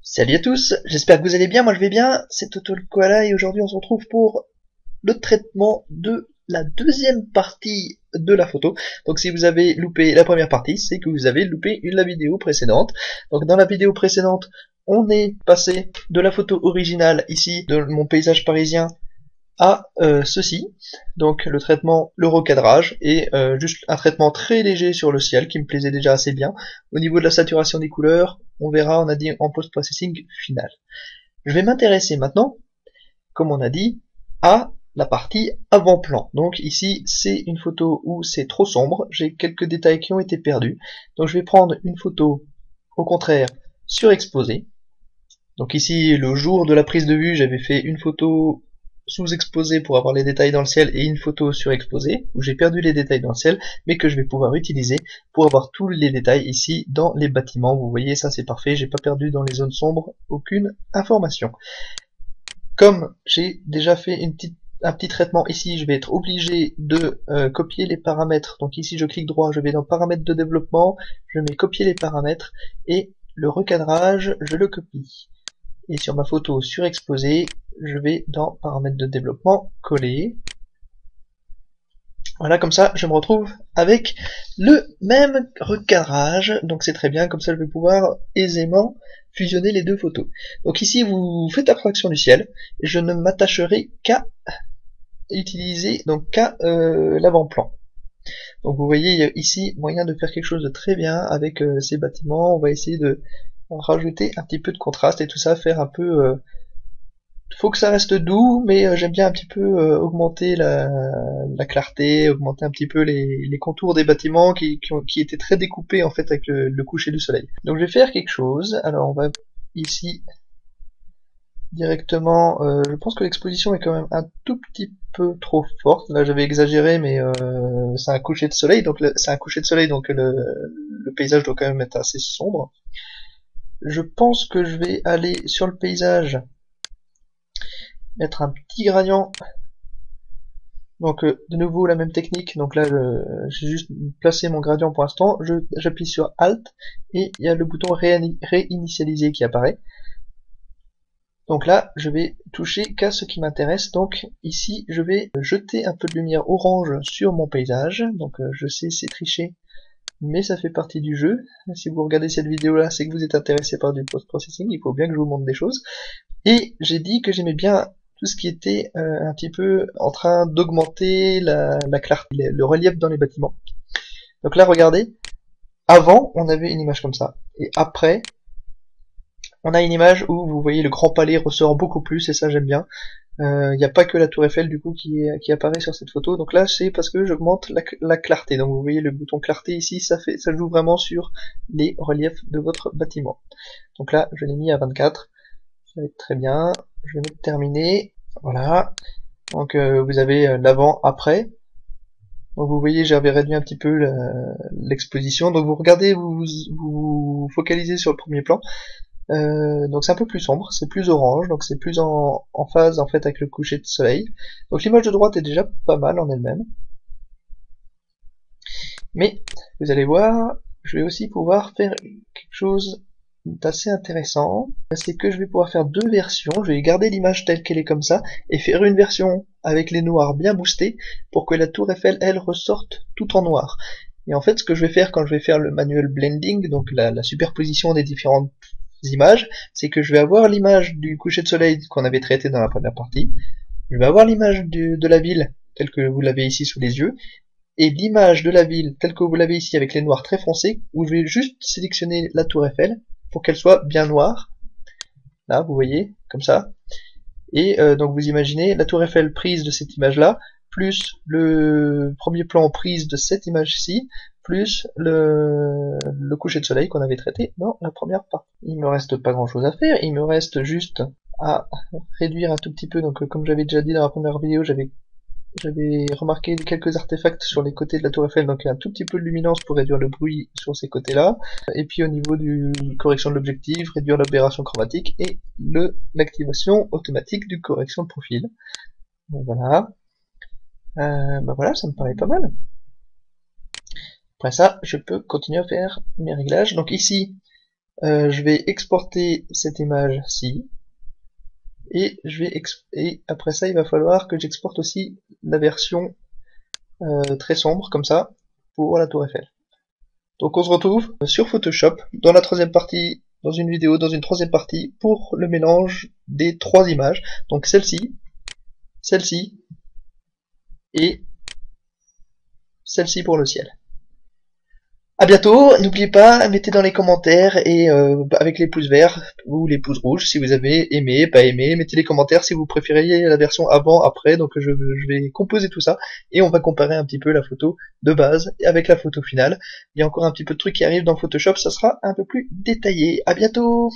Salut à tous, j'espère que vous allez bien, moi je vais bien, c'est Toto le Koala et aujourd'hui on se retrouve pour le traitement de la deuxième partie de la photo. Donc si vous avez loupé la première partie, c'est que vous avez loupé la vidéo précédente. Donc dans la vidéo précédente, on est passé de la photo originale ici, de mon paysage parisien, à ceci, donc le traitement, le recadrage, et juste un traitement très léger sur le ciel qui me plaisait déjà assez bien. Au niveau de la saturation des couleurs, on verra, on a dit en post-processing final. Je vais m'intéresser maintenant, comme on a dit, à la partie avant-plan. Donc ici, c'est une photo où c'est trop sombre, j'ai quelques détails qui ont été perdus. Donc je vais prendre une photo, au contraire, surexposée. Donc ici, le jour de la prise de vue, j'avais fait une photo sous-exposée pour avoir les détails dans le ciel et une photo surexposée, où j'ai perdu les détails dans le ciel, mais que je vais pouvoir utiliser pour avoir tous les détails ici dans les bâtiments. Vous voyez, ça c'est parfait, j'ai pas perdu dans les zones sombres aucune information. Comme j'ai déjà fait un petit traitement ici, je vais être obligé de copier les paramètres. Donc ici je clique droit, je vais dans paramètres de développement, je mets copier les paramètres et le recadrage, je le copie. Et sur ma photo surexposée, je vais dans paramètres de développement, coller. Voilà, comme ça, je me retrouve avec le même recadrage. Donc c'est très bien, comme ça je vais pouvoir aisément fusionner les deux photos. Donc ici, vous faites abstraction du ciel. Et je ne m'attacherai qu'à utiliser, donc qu'à l'avant-plan. Donc vous voyez, il y a ici moyen de faire quelque chose de très bien avec ces bâtiments. On va essayer de rajouter un petit peu de contraste et tout ça, faire un peu... faut que ça reste doux, mais j'aime bien un petit peu augmenter la clarté, augmenter un petit peu les contours des bâtiments qui étaient très découpés en fait avec le coucher du soleil. Donc je vais faire quelque chose, alors on va ici directement, je pense que l'exposition est quand même un tout petit peu trop forte, là j'avais exagéré mais c'est un coucher de soleil, donc c'est un coucher de soleil donc le paysage doit quand même être assez sombre. Je pense que je vais aller sur le paysage, mettre un petit gradient. Donc de nouveau la même technique, donc là j'ai juste placé mon gradient pour l'instant, j'appuie sur Alt et il y a le bouton réinitialiser qui apparaît. Donc là je vais toucher qu'à ce qui m'intéresse, donc ici je vais jeter un peu de lumière orange sur mon paysage, donc je sais c'est triché, mais ça fait partie du jeu. Si vous regardez cette vidéo là, c'est que vous êtes intéressé par du post-processing, il faut bien que je vous montre des choses. Et j'ai dit que j'aimais bien tout ce qui était un petit peu en train d'augmenter la clarté, le relief dans les bâtiments. Donc là, regardez, avant, on avait une image comme ça, et après, on a une image où vous voyez le Grand Palais ressort beaucoup plus, et ça j'aime bien. Il n'y a pas que la Tour Eiffel du coup qui apparaît sur cette photo, donc là c'est parce que j'augmente la clarté. Donc vous voyez le bouton clarté ici, ça joue vraiment sur les reliefs de votre bâtiment. Donc là, je l'ai mis à 24. Ça va être très bien. Je vais mettre terminé. Voilà. Donc vous avez l'avant, après. Donc vous voyez, j'avais réduit un petit peu l'exposition. Donc vous regardez, vous focalisez sur le premier plan. Donc c'est un peu plus sombre, c'est plus orange, donc c'est plus en phase en fait avec le coucher de soleil. Donc l'image de droite est déjà pas mal en elle-même. Mais vous allez voir, je vais aussi pouvoir faire quelque chose d'assez intéressant, c'est que je vais pouvoir faire deux versions. Je vais garder l'image telle qu'elle est comme ça et faire une version avec les noirs bien boostés pour que la tour Eiffel elle ressorte tout en noir. Et en fait ce que je vais faire quand je vais faire le manuel blending, donc la superposition des différentes images, c'est que je vais avoir l'image du coucher de soleil qu'on avait traité dans la première partie, je vais avoir l'image de la ville telle que vous l'avez ici sous les yeux, et l'image de la ville telle que vous l'avez ici avec les noirs très foncés, où je vais juste sélectionner la tour Eiffel pour qu'elle soit bien noire. Là, vous voyez, comme ça. Et donc vous imaginez la tour Eiffel prise de cette image-là, plus le premier plan prise de cette image-ci, plus le coucher de soleil qu'on avait traité dans la première partie. Il me reste pas grand-chose à faire, il me reste juste à réduire un tout petit peu. Donc comme j'avais déjà dit dans la première vidéo, j'avais remarqué quelques artefacts sur les côtés de la tour Eiffel, donc un tout petit peu de luminance pour réduire le bruit sur ces côtés-là. Et puis au niveau du correction de l'objectif, réduire l'aberration chromatique et l'activation automatique du correction de profil. Donc voilà. Bah voilà, ça me paraît pas mal. Après ça, je peux continuer à faire mes réglages. Donc ici, Je vais exporter cette image-ci. Et et après ça, il va falloir que j'exporte aussi la version très sombre, comme ça, pour la tour Eiffel. Donc on se retrouve sur Photoshop, dans la troisième partie, dans une vidéo, dans une troisième partie, pour le mélange des trois images. Donc celle-ci, et celle-ci pour le ciel. À bientôt, n'oubliez pas, mettez dans les commentaires et avec les pouces verts ou les pouces rouges si vous avez aimé, pas aimé, mettez les commentaires si vous préfériez la version avant, après, donc je vais composer tout ça et on va comparer un petit peu la photo de base avec la photo finale. Il y a encore un petit peu de trucs qui arrivent dans Photoshop, ça sera un peu plus détaillé. À bientôt!